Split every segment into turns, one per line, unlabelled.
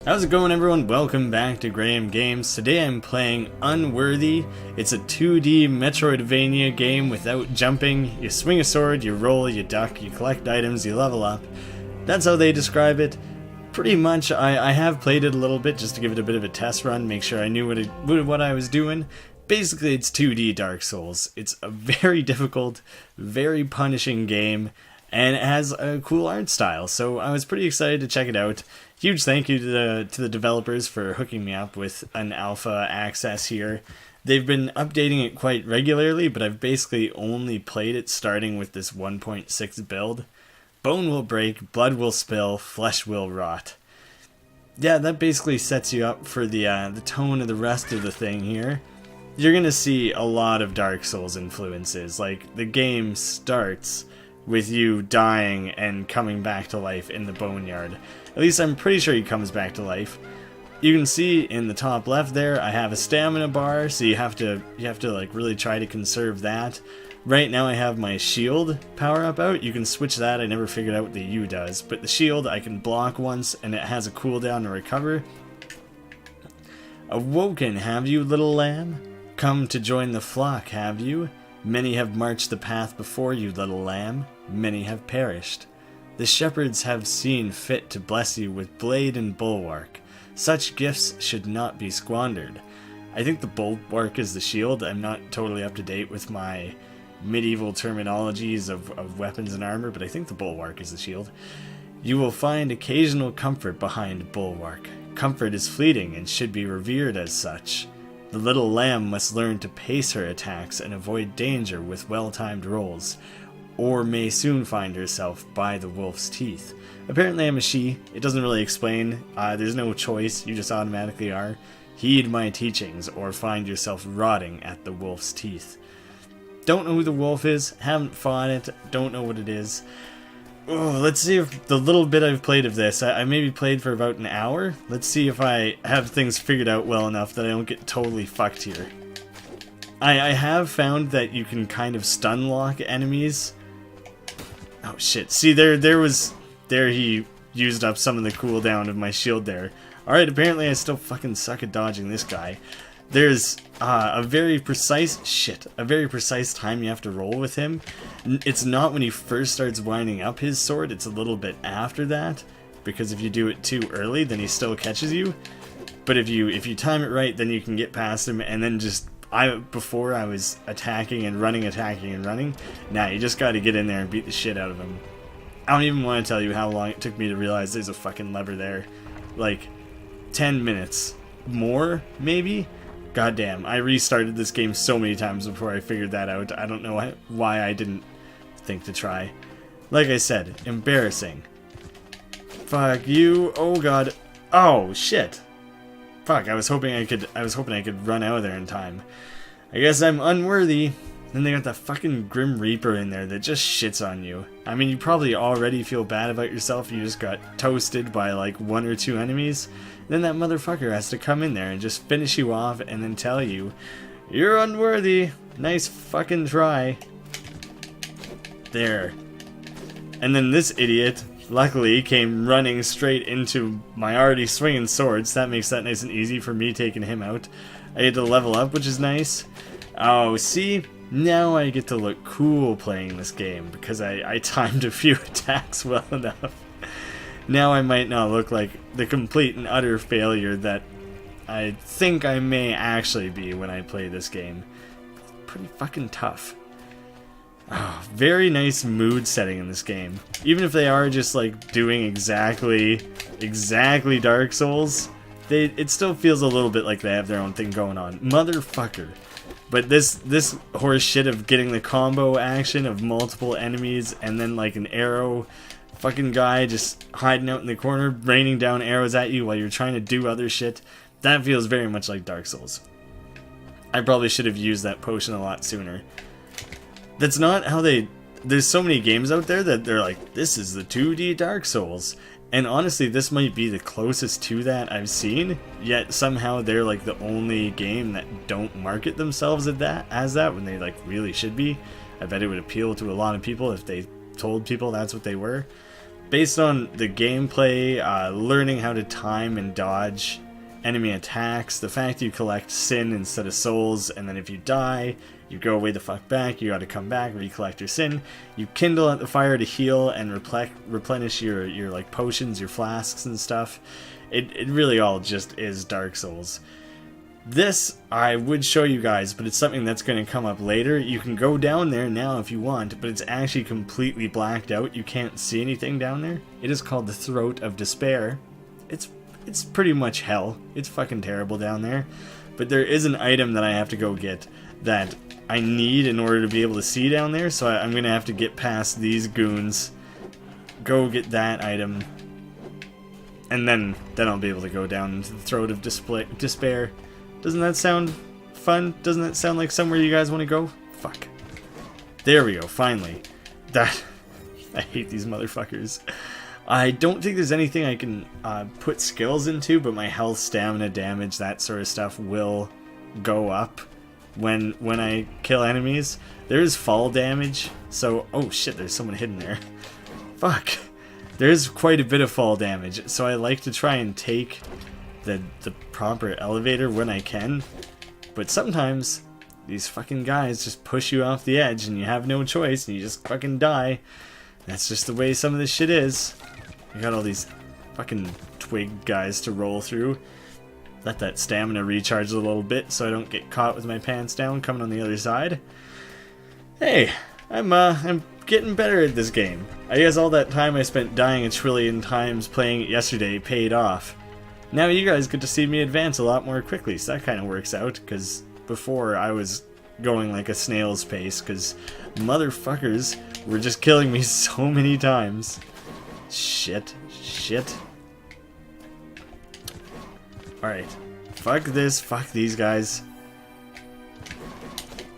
How's it going, everyone? Welcome back to Graeme Games. Today I'm playing Unworthy. It's a 2D metroidvania game without jumping. You swing a sword, you roll, you duck, you collect items, you level up. That's how they describe it. Pretty much, I have played it a little bit just to give it a bit of a test run, make sure I knew what I was doing. Basically, it's 2D Dark Souls. It's a very difficult, very punishing game, and it has a cool art style, so I was pretty excited to check it out. Huge thank you to the developers for hooking me up with an alpha access here. They've been updating it quite regularly, but I've basically only played it starting with this 1.6 build. Bone will break, blood will spill, flesh will rot. Yeah, that basically sets you up for the tone of the rest of the thing here. You're gonna see a lot of Dark Souls influences. Like, the game starts with you dying and coming back to life in the boneyard. At least I'm pretty sure he comes back to life. You can see in the top left there, I have a stamina bar, so you have to like really try to conserve that. Right now I have my shield power up out. You can switch that. I never figured out what the U does, but the shield I can block once and it has a cooldown to recover. Awoken, have you, little lamb? Come to join the flock, have you? Many have marched the path before you, little lamb. Many have perished. The shepherds have seen fit to bless you with blade and bulwark. Such gifts should not be squandered. I think the bulwark is the shield. I'm not totally up to date with my medieval terminologies of weapons and armor, but I think the bulwark is the shield. You will find occasional comfort behind bulwark. Comfort is fleeting and should be revered as such. The little lamb must learn to pace her attacks and avoid danger with well-timed rolls, or may soon find herself by the wolf's teeth. Apparently I'm a she. It doesn't really explain. There's no choice. You just automatically are. Heed my teachings, or find yourself rotting at the wolf's teeth. Don't know who the wolf is. Haven't fought it. Don't know what it is. Oh, let's see if the little bit I've played of this, I maybe played for about an hour. Let's see if I have things figured out well enough that I don't get totally fucked here. I have found that you can kind of stun lock enemies. Oh shit, see there he used up some of the cooldown of my shield there. Alright, apparently I still fucking suck at dodging this guy. There's a very precise time you have to roll with him. It's not when he first starts winding up his sword, it's a little bit after that, because if you do it too early then he still catches you. But if you time it right, then you can get past him, and then just before I was attacking and running. Nah, you just gotta get in there and beat the shit out of him. I don't even want to tell you how long it took me to realize there's a fucking lever there. Like, 10 minutes. More, maybe? Goddamn, I restarted this game so many times before I figured that out. I don't know why I didn't think to try. Like I said, embarrassing. Fuck you. Oh god. Oh shit. Fuck, I was hoping I could run out of there in time. I guess I'm unworthy. Then they got that fucking Grim Reaper in there that just shits on you. I mean, you probably already feel bad about yourself. You just got toasted by like 1 or 2 enemies. Then that motherfucker has to come in there and just finish you off and then tell you, you're unworthy. Nice fucking try. There. And then this idiot, luckily, came running straight into my already swinging swords. That makes that nice and easy for me taking him out. I get to level up, which is nice. Oh, see? Now I get to look cool playing this game because I timed a few attacks well enough. Now I might not look like the complete and utter failure that I think I may actually be when I play this game. Pretty fucking tough. Oh, very nice mood setting in this game. Even if they are just like doing exactly Dark Souls, it still feels a little bit like they have their own thing going on. Motherfucker. But this horse shit of getting the combo action of multiple enemies and then like an arrow fucking guy just hiding out in the corner, raining down arrows at you while you're trying to do other shit, that feels very much like Dark Souls. I probably should have used that potion a lot sooner. That's not how there's so many games out there that they're like, this is the 2D Dark Souls. And honestly, this might be the closest to that I've seen, yet somehow they're like the only game that don't market themselves as that when they like really should be. I bet it would appeal to a lot of people if they told people that's what they were. based on the gameplay, learning how to time and dodge enemy attacks, the fact you collect sin instead of souls, and then if you die, you go way the fuck back, you gotta come back, recollect your sin, you kindle at the fire to heal and replenish your like potions, your flasks and stuff. It really all just is Dark Souls. This I would show you guys, but it's something that's going to come up later. You can go down there now if you want, but it's actually completely blacked out. You can't see anything down there. It is called the Throat of Despair. It's pretty much hell. It's fucking terrible down there. But there is an item that I have to go get that I need in order to be able to see down there, so I'm going to have to get past these goons, go get that item, and then I'll be able to go down into the Throat of Despair. Doesn't that sound fun? Doesn't that sound like somewhere you guys want to go? Fuck. There we go, finally. I hate these motherfuckers. I don't think there's anything I can put skills into, but my health, stamina, damage, that sort of stuff will go up when I kill enemies. There is fall damage, so... Oh shit, there's someone hidden there. Fuck. There's quite a bit of fall damage, so I like to try and take the proper elevator when I can, but sometimes these fucking guys just push you off the edge and you have no choice and you just fucking die. That's just the way some of this shit is. I got all these fucking twig guys to roll through. Let that stamina recharge a little bit so I don't get caught with my pants down coming on the other side. Hey, I'm getting better at this game. I guess all that time I spent dying a trillion times playing it yesterday paid off. Now you guys get to see me advance a lot more quickly, so that kind of works out, because before I was going like a snail's pace, because motherfuckers were just killing me so many times. Shit. Alright. Fuck this, fuck these guys.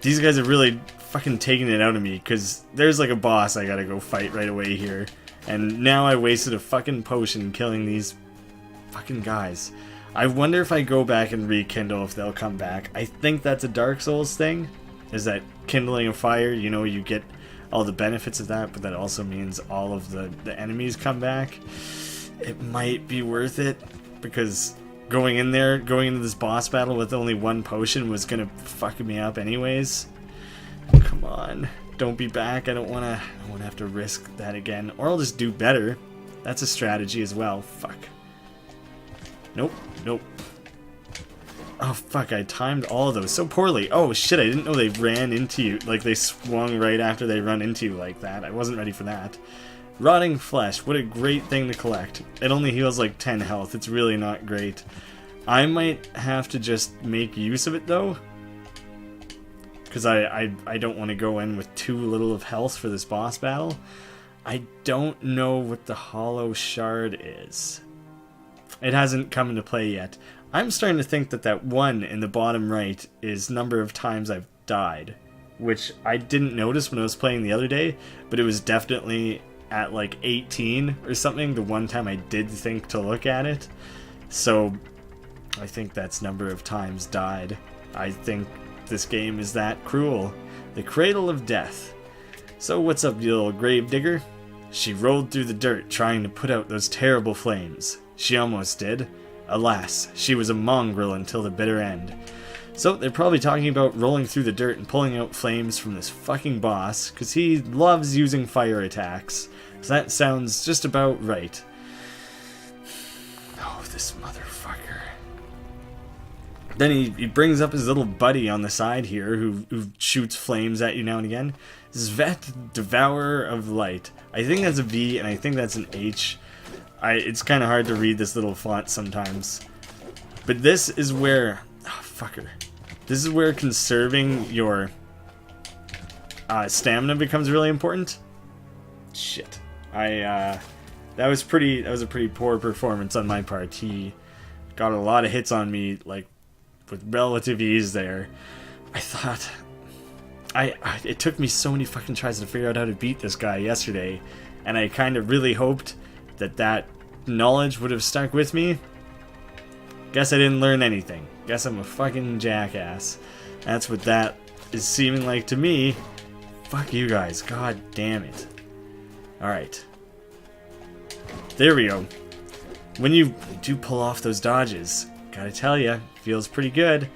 These guys are really fucking taking it out of me, because there's like a boss I gotta go fight right away here. And now I wasted a fucking potion killing these fucking guys. I wonder if I go back and rekindle if they'll come back. I think that's a Dark Souls thing. Is that kindling a fire, you know, you get all the benefits of that, but that also means all of the enemies come back. It might be worth it, because going into this boss battle with only one potion was gonna fuck me up anyways. Come on, don't be back. I don't wanna have to risk that again. Or I'll just do better. That's a strategy as well. Fuck. Nope. Oh fuck, I timed all of those so poorly. Oh shit, I didn't know they ran into you. Like they swung right after they run into you like that. I wasn't ready for that. Rotting flesh, what a great thing to collect. It only heals like 10 health. It's really not great. I might have to just make use of it though, because I don't want to go in with too little of health for this boss battle. I don't know what the hollow shard is. It hasn't come into play yet. I'm starting to think that 1 in the bottom right is number of times I've died, which I didn't notice when I was playing the other day, but it was definitely at like 18 or something the one time I did think to look at it. So I think that's number of times died. I think this game is that cruel. The Cradle of Death. So what's up, you little grave digger? She rolled through the dirt trying to put out those terrible flames. She almost did. Alas, she was a mongrel until the bitter end. So they're probably talking about rolling through the dirt and pulling out flames from this fucking boss, because he loves using fire attacks. So that sounds just about right. Oh, this motherfucker. Then he brings up his little buddy on the side here who shoots flames at you now and again. Zvet, Devourer of Light. I think that's a V and I think that's an H. It's kind of hard to read this little font sometimes. But this is where... Oh, fucker. This is where conserving your stamina becomes really important. Shit. That was a pretty poor performance on my part. He got a lot of hits on me, like, with relative ease there. I thought... it took me so many fucking tries to figure out how to beat this guy yesterday, and I kind of really hoped that knowledge would have stuck with me. Guess I didn't learn anything. Guess I'm a fucking jackass. That's what that is seeming like to me. Fuck you guys. God damn it. Alright. There we go. When you do pull off those dodges, gotta tell ya, feels pretty good.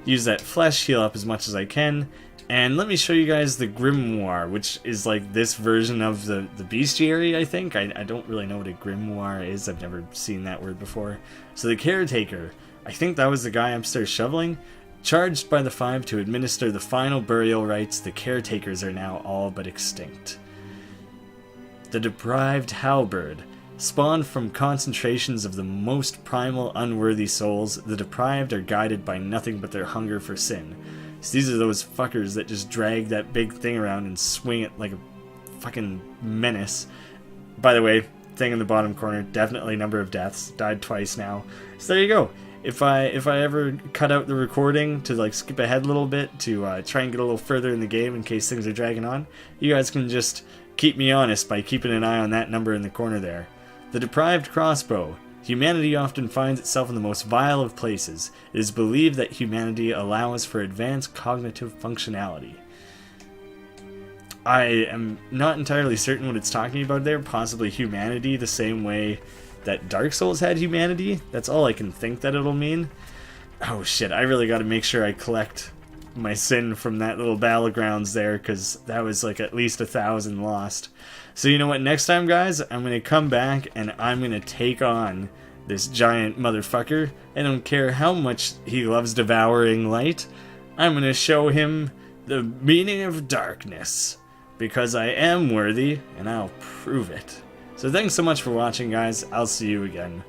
Use that flesh, heal up as much as I can. And let me show you guys the grimoire, which is like this version of the bestiary, I think. I don't really know what a grimoire is. I've never seen that word before. So the caretaker, I think that was the guy upstairs shoveling. Charged by the Five to administer the final burial rites, the caretakers are now all but extinct. The deprived halberd. Spawned from concentrations of the most primal unworthy souls, the deprived are guided by nothing but their hunger for sin. So these are those fuckers that just drag that big thing around and swing it like a fucking menace. By the way, thing in the bottom corner, definitely number of deaths. Died twice now. So there you go. If I ever cut out the recording to like skip ahead a little bit to try and get a little further in the game in case things are dragging on, you guys can just keep me honest by keeping an eye on that number in the corner there. The deprived crossbow. Humanity often finds itself in the most vile of places. It is believed that humanity allows for advanced cognitive functionality. I am not entirely certain what it's talking about there. Possibly humanity the same way that Dark Souls had humanity. That's all I can think that it'll mean. Oh shit, I really gotta make sure I collect my sin from that little battlegrounds there, because that was like at least 1,000 lost. So you know what, next time guys, I'm going to come back and I'm going to take on this giant motherfucker. I don't care how much he loves devouring light. I'm going to show him the meaning of darkness. Because I am worthy, and I'll prove it. So thanks so much for watching guys, I'll see you again.